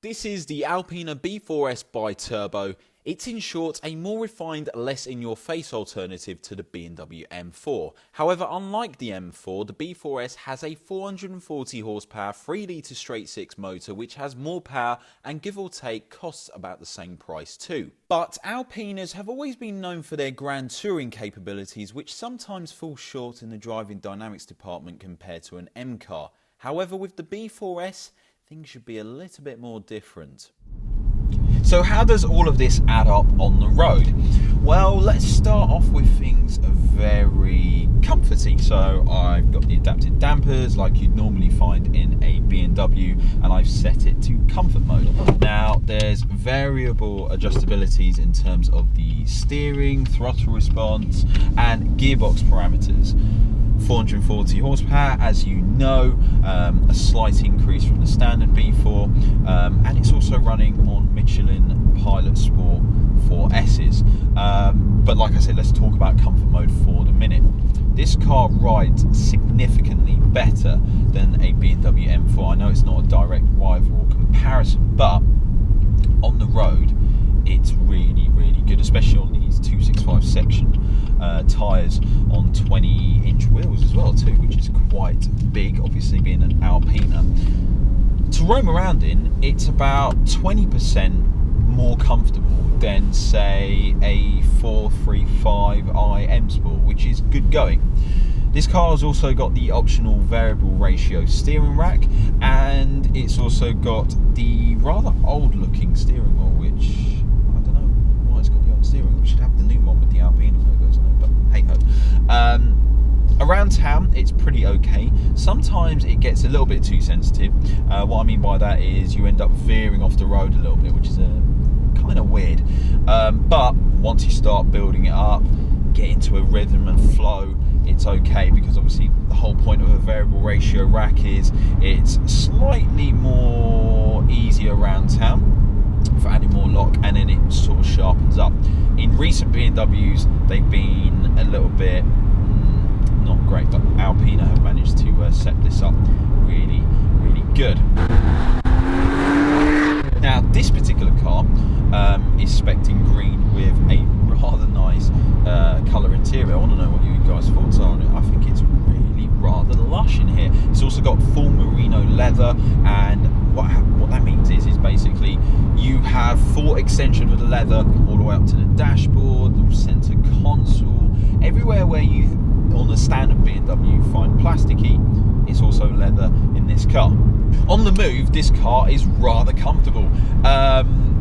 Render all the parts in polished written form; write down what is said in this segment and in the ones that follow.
This is the Alpina B4S Biturbo. It's in short a more refined, less in-your-face alternative to the BMW M4. However, unlike the M4, the B4S has a 440 horsepower 3-litre straight-six motor which has more power and give or take costs about the same price too. But Alpinas have always been known for their grand touring capabilities which sometimes fall short in the driving dynamics department compared to an M car. However, with the B4S, things should be a little bit more different. So how does all of this add up on the road? Well, let's start off with things very comforty. So I've got the adaptive dampers like you'd normally find in a BMW, and I've set it to comfort mode. Now there's variable adjustabilities in terms of the steering, throttle response and gearbox parameters. 440 horsepower, as you know, a slight increase from the standard B4, and it's also running on Michelin Pilot Sport 4S's. But like I said, let's talk about comfort mode for the minute. This car rides significantly better than a BMW M4. I know it's not a direct rival or comparison, but on the road, it's really good, especially on these 265 section tyres on 20-inch wheels as well too, which is quite big, obviously being an Alpina. To roam around in, it's about 20% more comfortable than say a 435i M Sport, which is good going. This car has also got the optional variable ratio steering rack, and it's also got the rather old looking steering wheel, which I don't know why it's got the old steering wheel. We should have the new one with the Alpina logos on it, but hey ho. Around town it's pretty okay. Sometimes it gets a little bit too sensitive. What I mean by that is you end up veering off the road a little bit, which is kind of weird. But once you start building it up, get into a rhythm and flow, it's okay, because obviously the whole point of a variable ratio rack is it's slightly more easier around town for adding more lock, and then it sort of sharpens up. In recent BMWs they've been a little bit not great, but Alpina have managed to set this up really good. Now this particular car is spec'd in green with a rather nice colour interior. I want to know what you guys' thoughts are on it. I think it's really rather lush in here. It's also got full merino leather, and what that means is basically you have full extension of the leather all the way up to the dashboard, the centre console, everywhere where you on the standard BMW find plasticky, it's also leather in this car. On the move, this car is rather comfortable.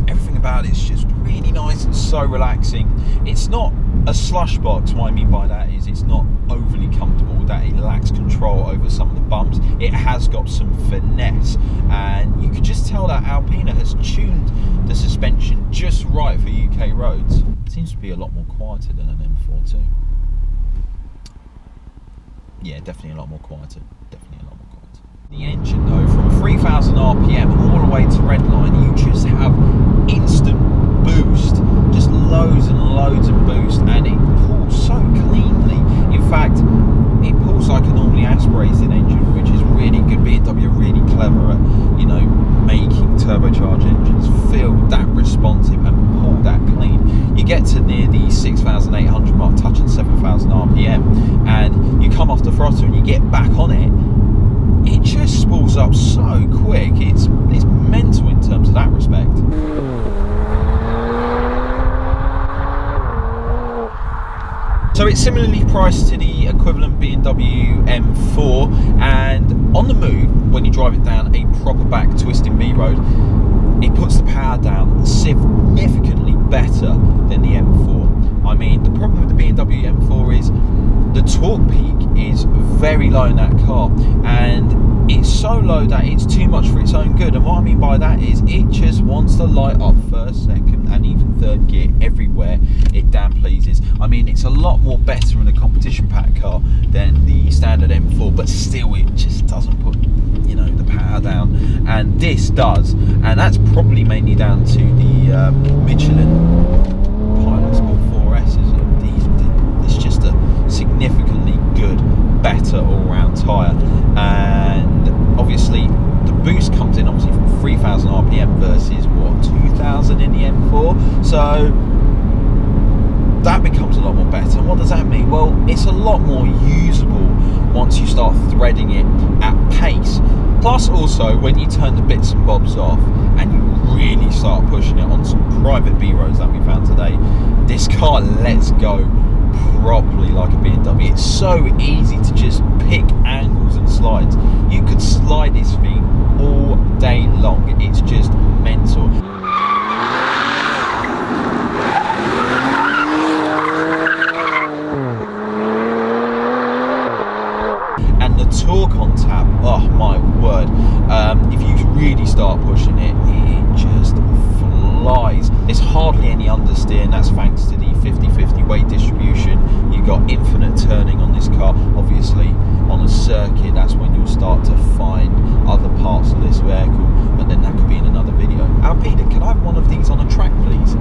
Everything about it is just really nice and so relaxing. It's not a slush box. What I mean by that is it's not overly comfortable, that it lacks control over some of the bumps. It has got some finesse, and you could just tell that Alpina has tuned the suspension just right for UK roads. It seems to be a lot more quieter than an M4 too. Yeah, definitely a lot more quieter. Definitely a lot more quieter. The engine though, from 3000 RPM all the way to redline, you just have instant boost, just loads and loads of boost, and it pulls so cleanly. In fact, it pulls like a normally aspirated engine, which is really good. BMW are really clever at, you know, making turbocharged engines feel that responsive and pull that clean. You get to near the 6,800 mark, touching 7,000 RPM, and you come off the throttle and you get back on it, it just spools up so quick. It's mental in terms of that respect. So it's similarly priced to the equivalent BMW M4, and on the move, when you drive it down a proper back twisting B road, it puts the power down significantly better than the M4. I mean, the problem with the BMW M4 is the torque peak is very low in that car, and it's so low that it's too much for its own good. And what I mean by that is it just wants to light up first, second and even third gear everywhere it damn pleases. I mean, it's a lot more better in a competition pack car than the standard M4, but still it just doesn't put, you know, the power down, and this does, and that's probably mainly down to the Michelin Pilot Sport 4S's. It's just a significantly good, better all-round tyre, and obviously the boost comes in obviously from 3000 RPM versus So that becomes a lot more better. And what does that mean? Well, it's a lot more usable once you start threading it at pace. Plus also, when you turn the bits and bobs off and you really start pushing it on some private B roads that we found today, this car lets go properly like a BMW. It's so easy to just pick angles and slides. You could slide this thing all day long. It's just mental. And the torque on tap, oh my word, if you really start pushing it, it just flies. There's hardly any understeer, and that's thanks to the 50-50 weight distribution. You've got infinite turning on this car. Obviously on a circuit, that's when you'll start to find other parts of this vehicle, but then that could be in another video. Alpina, can I have one of these on a track, please?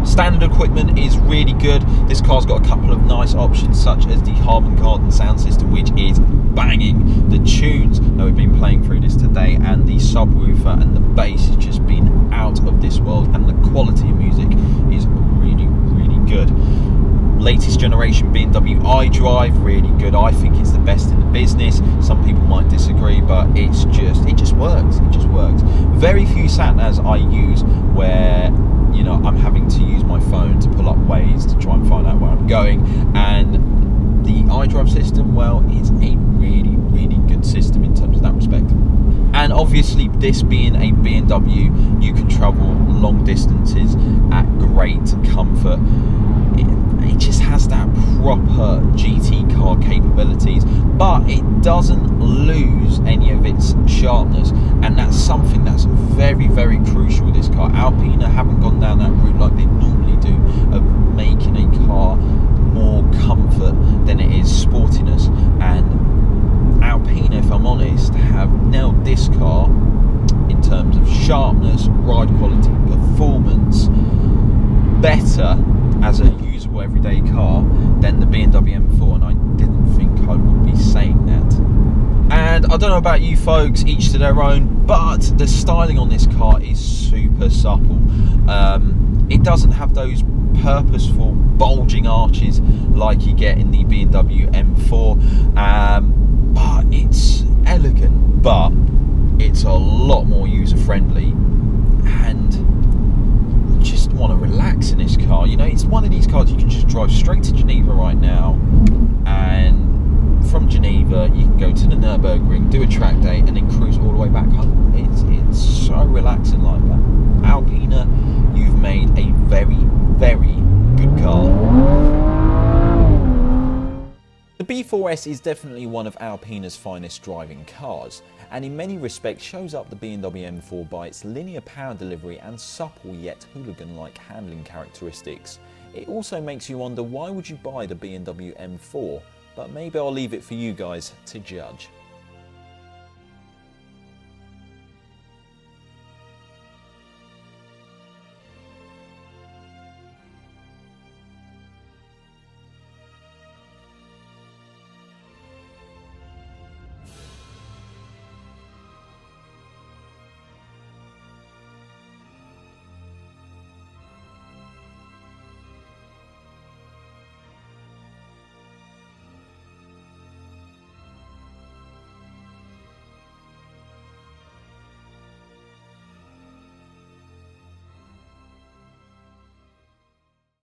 Standard equipment is really good. This car's got a couple of nice options, such as the Harman Kardon sound system, which is banging. The tunes that we've been playing through this today, and the subwoofer and the bass has just been out of this world, and the quality of music is really, really good. Latest generation BMW iDrive, really good. I think it's the best in the business. Some people might disagree, but it just works. It just works. Very few sat-navs I use where, you know, I'm having to use my phone to pull up Waze to try and find out where I'm going, and the iDrive system, well, is a really, really good system in terms of that respect. And obviously, this being a BMW, you can travel long distances at great comfort. It just has that proper GT car capabilities, but it doesn't lose any of its sharpness, and that's something that's very, very crucial with this car. Alpina haven't gone down that route like they normally do of making a car more comfort than it is sportiness, and Alpina, if I'm honest, have nailed this car in terms of sharpness, ride quality, performance, better as a usable everyday car than the BMW M4, and I didn't think I would be saying that. And I don't know about you folks, each to their own, but the styling on this car is super supple. It doesn't have those purposeful bulging arches like you get in the BMW M4, but it's elegant, but it's a lot more user friendly, and just want to relax in this car. You know, it's one of these cars you can just drive straight to Geneva right now, and from Geneva you can go to the Nürburgring, do a track day, and then cruise all the way back home. It's so relaxing like that. Alpina, you've made a very, very good car. The B4S is definitely one of Alpina's finest driving cars, and in many respects shows up the BMW M4 by its linear power delivery and supple yet hooligan-like handling characteristics. It also makes you wonder, why would you buy the BMW M4? But maybe I'll leave it for you guys to judge.